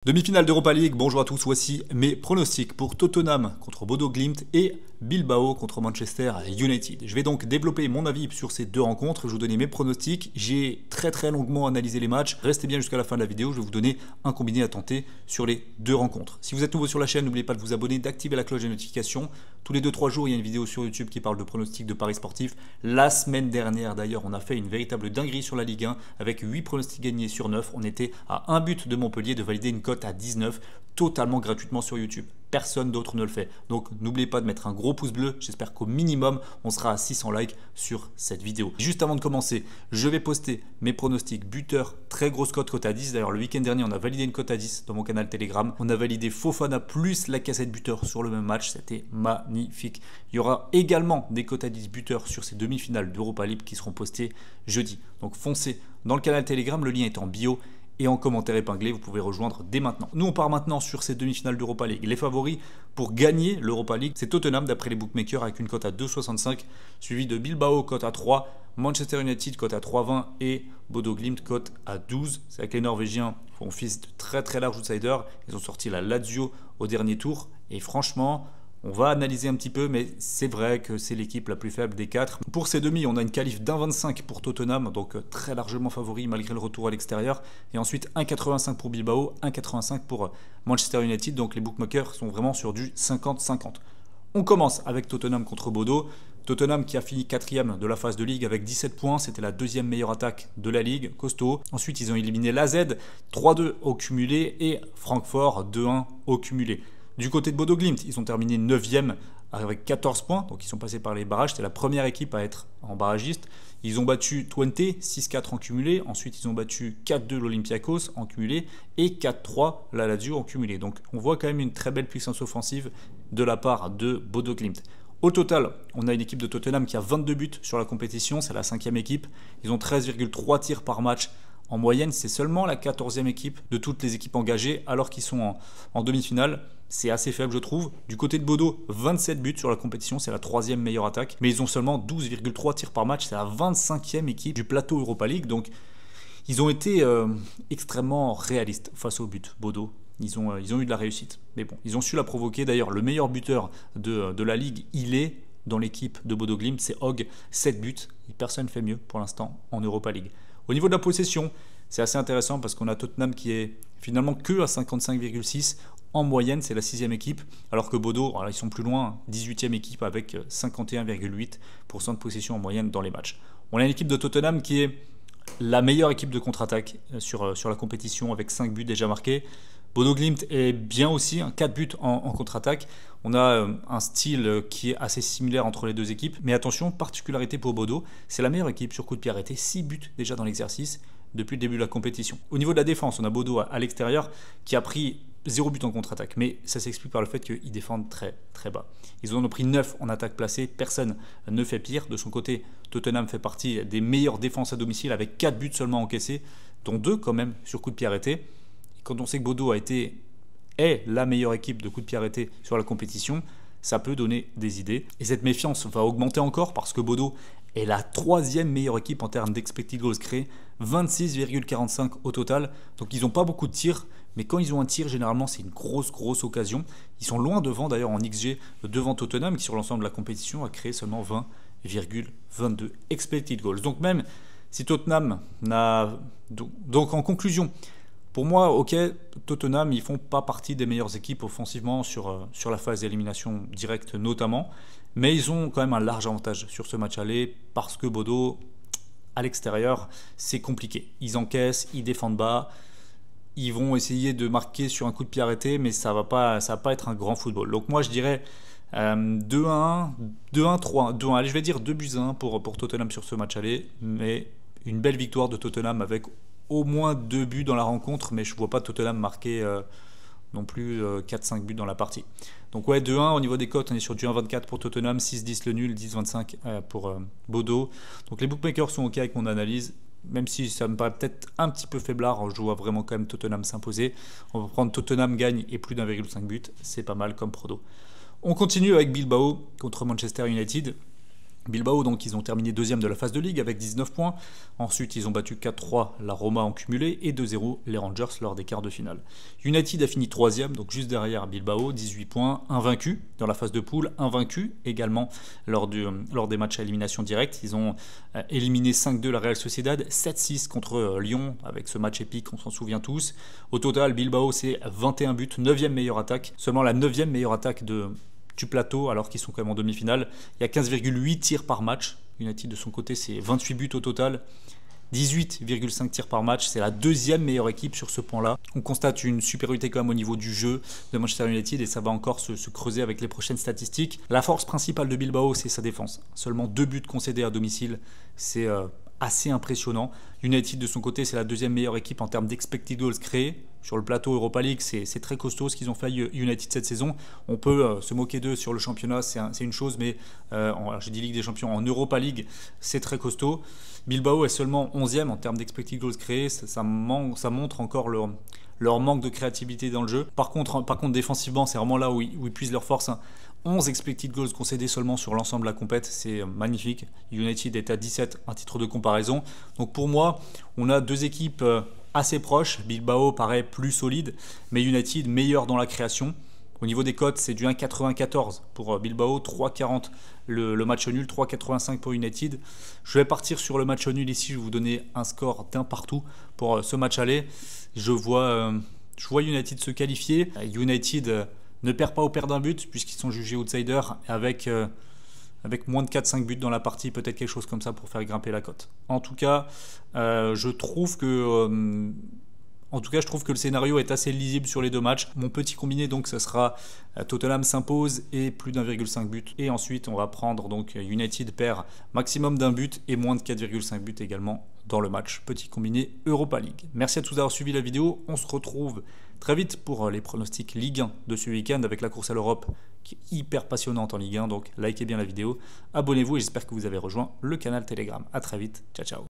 Demi-finale d'Europa League, bonjour à tous, voici mes pronostics pour Tottenham contre Bodo Glimt et Bilbao contre Manchester United. Je vais donc développer mon avis sur ces deux rencontres, je vais vous donner mes pronostics. J'ai très longuement analysé les matchs, restez bien jusqu'à la fin de la vidéo, je vais vous donner un combiné à tenter sur les deux rencontres. Si vous êtes nouveau sur la chaîne, n'oubliez pas de vous abonner, d'activer la cloche des notifications. Tous les 2-3 jours, il y a une vidéo sur YouTube qui parle de pronostics de paris sportifs. La semaine dernière d'ailleurs, on a fait une véritable dinguerie sur la Ligue 1 avec 8 pronostics gagnés sur 9. On était à un but de Montpellier de valider une cote à 19 totalement gratuitement sur YouTube. Personne d'autre ne le fait. Donc n'oubliez pas de mettre un gros pouce bleu. J'espère qu'au minimum, on sera à 600 likes sur cette vidéo. Juste avant de commencer, je vais poster mes pronostics buteurs, très grosse cote à 10. D'ailleurs, le week-end dernier, on a validé une cote à 10 dans mon canal Telegram. On a validé Fofana plus Lacazette buteur sur le même match. C'était magnifique. Il y aura également des cotes à 10 buteurs sur ces demi-finales d'Europa League qui seront postées jeudi. Donc foncez dans le canal Telegram. Le lien est en bio. Et en commentaire épinglé, vous pouvez rejoindre dès maintenant. Nous, on part maintenant sur ces demi-finales d'Europa League. Les favoris pour gagner l'Europa League, c'est Tottenham d'après les bookmakers avec une cote à 2,65, suivi de Bilbao, cote à 3, Manchester United, cote à 3,20 et Bodo Glimt, cote à 12. C'est avec les Norvégiens, font fils de très large outsiders. Ils ont sorti la Lazio au dernier tour. Et franchement, on va analyser un petit peu, mais c'est vrai que c'est l'équipe la plus faible des quatre. Pour ces demi, on a une qualif d'1,25 pour Tottenham, donc très largement favori malgré le retour à l'extérieur. Et ensuite 1,85 pour Bilbao, 1,85 pour Manchester United. Donc les bookmakers sont vraiment sur du 50-50. On commence avec Tottenham contre Bodo. Tottenham qui a fini 4e de la phase de Ligue avec 17 points. C'était la deuxième meilleure attaque de la Ligue, costaud. Ensuite, ils ont éliminé l'AZ, 3-2 au cumulé et Francfort, 2-1 au cumulé. Du côté de Bodo Glimt, ils ont terminé 9e avec 14 points, donc ils sont passés par les barrages. C'était la première équipe à être en barragiste. Ils ont battu Twente, 6-4 en cumulé. Ensuite, ils ont battu 4-2 l'Olympiakos en cumulé et 4-3 la Lazio en cumulé. Donc, on voit quand même une très belle puissance offensive de la part de Bodo Glimt. Au total, on a une équipe de Tottenham qui a 22 buts sur la compétition. C'est la 5e équipe. Ils ont 13,3 tirs par match. En moyenne, c'est seulement la 14e équipe de toutes les équipes engagées alors qu'ils sont en demi-finale. C'est assez faible, je trouve. Du côté de Bodo, 27 buts sur la compétition, c'est la 3e meilleure attaque. Mais ils ont seulement 12,3 tirs par match, c'est la 25e équipe du plateau Europa League. Donc, ils ont été extrêmement réalistes face au but, Bodo. Ils ont eu de la réussite. Mais bon, ils ont su la provoquer. D'ailleurs, le meilleur buteur de la Ligue, il est dans l'équipe de Bodo Glimt, c'est Hogg, 7 buts. Personne ne fait mieux pour l'instant en Europa League. Au niveau de la possession, c'est assez intéressant parce qu'on a Tottenham qui est finalement que à 55,6. En moyenne, c'est la 6e équipe, alors que Bodo, alors ils sont plus loin, 18e équipe avec 51,8% de possession en moyenne dans les matchs. On a une équipe de Tottenham qui est la meilleure équipe de contre-attaque sur la compétition avec 5 buts déjà marqués. Bodo Glimt est bien aussi, 4 buts en contre-attaque. On a un style qui est assez similaire entre les deux équipes. Mais attention, particularité pour Bodo, c'est la meilleure équipe sur coup de pied arrêté. 6 buts déjà dans l'exercice depuis le début de la compétition. Au niveau de la défense, on a Bodo à l'extérieur qui a pris 0 but en contre-attaque. Mais ça s'explique par le fait qu'ils défendent très bas. Ils en ont pris 9 en attaque placée. Personne ne fait pire. De son côté, Tottenham fait partie des meilleures défenses à domicile avec 4 buts seulement encaissés, dont 2 quand même sur coup de pied arrêté. Quand on sait que Bodo est la meilleure équipe de coup de pied arrêté sur la compétition, ça peut donner des idées. Et cette méfiance va augmenter encore parce que Bodo est la 3e meilleure équipe en termes d'expected goals créés, 26,45 au total. Donc ils n'ont pas beaucoup de tirs, mais quand ils ont un tir, généralement c'est une grosse occasion. Ils sont loin devant d'ailleurs en XG, devant Tottenham qui sur l'ensemble de la compétition a créé seulement 20,22 expected goals. Donc même si Tottenham n'a... Donc en conclusion, pour moi, ok, Tottenham, ils font pas partie des meilleures équipes offensivement sur la phase d'élimination directe notamment, mais ils ont quand même un large avantage sur ce match aller parce que Bodo, à l'extérieur, c'est compliqué. Ils encaissent, ils défendent bas, ils vont essayer de marquer sur un coup de pied arrêté, mais ça va pas être un grand football. Donc moi, je dirais 2-1, 2-1, 3-1, 2-1. Allez, je vais dire 2 buts à 1 pour Tottenham sur ce match aller, mais une belle victoire de Tottenham avec au moins 2 buts dans la rencontre, mais je ne vois pas Tottenham marquer non plus 4-5 buts dans la partie. Donc ouais, 2-1 au niveau des cotes, on est sur du 1,24 pour Tottenham, 6-10 le nul, 10-25 pour Bodo. Donc les bookmakers sont ok avec mon analyse, même si ça me paraît peut-être un petit peu faiblard, je vois vraiment quand même Tottenham s'imposer. On va prendre Tottenham gagne et plus d'1,5 but, c'est pas mal comme prono. On continue avec Bilbao contre Manchester United. Bilbao, donc, ils ont terminé deuxième de la phase de ligue avec 19 points. Ensuite, ils ont battu 4-3 la Roma en cumulé et 2-0 les Rangers lors des quarts de finale. United a fini troisième, donc juste derrière Bilbao, 18 points, invaincu dans la phase de poule, invaincu également lors des matchs à élimination directe. Ils ont éliminé 5-2 la Real Sociedad, 7-6 contre Lyon avec ce match épique, on s'en souvient tous. Au total, Bilbao, c'est 21 buts, 9e meilleure attaque, seulement la 9e meilleure attaque du plateau, alors qu'ils sont quand même en demi-finale. Il y a 15,8 tirs par match. United de son côté, c'est 28 buts au total. 18,5 tirs par match, c'est la deuxième meilleure équipe sur ce point-là. On constate une supériorité quand même au niveau du jeu de Manchester United et ça va encore se creuser avec les prochaines statistiques. La force principale de Bilbao, c'est sa défense. Seulement 2 buts concédés à domicile, c'est assez impressionnant. United de son côté, c'est la deuxième meilleure équipe en termes d'expected goals créés. Sur le plateau Europa League, c'est très costaud ce qu'ils ont fait United cette saison. On peut se moquer d'eux sur le championnat, c'est une chose, mais j'ai dit Ligue des Champions, en Europa League, c'est très costaud. Bilbao est seulement 11e en termes d'expected goals créés. Ça montre encore leur manque de créativité dans le jeu. Par contre défensivement, c'est vraiment là où ils puisent leur force. 11 expected goals concédés seulement sur l'ensemble de la compète, c'est magnifique. United est à 17, un titre de comparaison. Donc pour moi, on a deux équipes assez proches. Bilbao paraît plus solide, mais United meilleur dans la création. Au niveau des cotes, c'est du 1,94 pour Bilbao, 3,40 le match nul, 3,85 pour United. Je vais partir sur le match nul ici, je vais vous donner un score d'un partout pour ce match aller. Je vois United se qualifier. United ne perd pas ou perd d'un but puisqu'ils sont jugés outsiders avec moins de 4-5 buts dans la partie, peut-être quelque chose comme ça pour faire grimper la cote. En tout cas, je trouve que le scénario est assez lisible sur les deux matchs. Mon petit combiné, donc, ce sera Tottenham s'impose et plus d'1,5 but. Et ensuite, on va prendre donc United perd maximum d'un but et moins de 4,5 buts également dans le match. Petit combiné Europa League. Merci à tous d'avoir suivi la vidéo. On se retrouve très vite pour les pronostics Ligue 1 de ce week-end avec la course à l'Europe qui est hyper passionnante en Ligue 1. Donc, likez bien la vidéo, abonnez-vous et j'espère que vous avez rejoint le canal Telegram. À très vite. Ciao, ciao.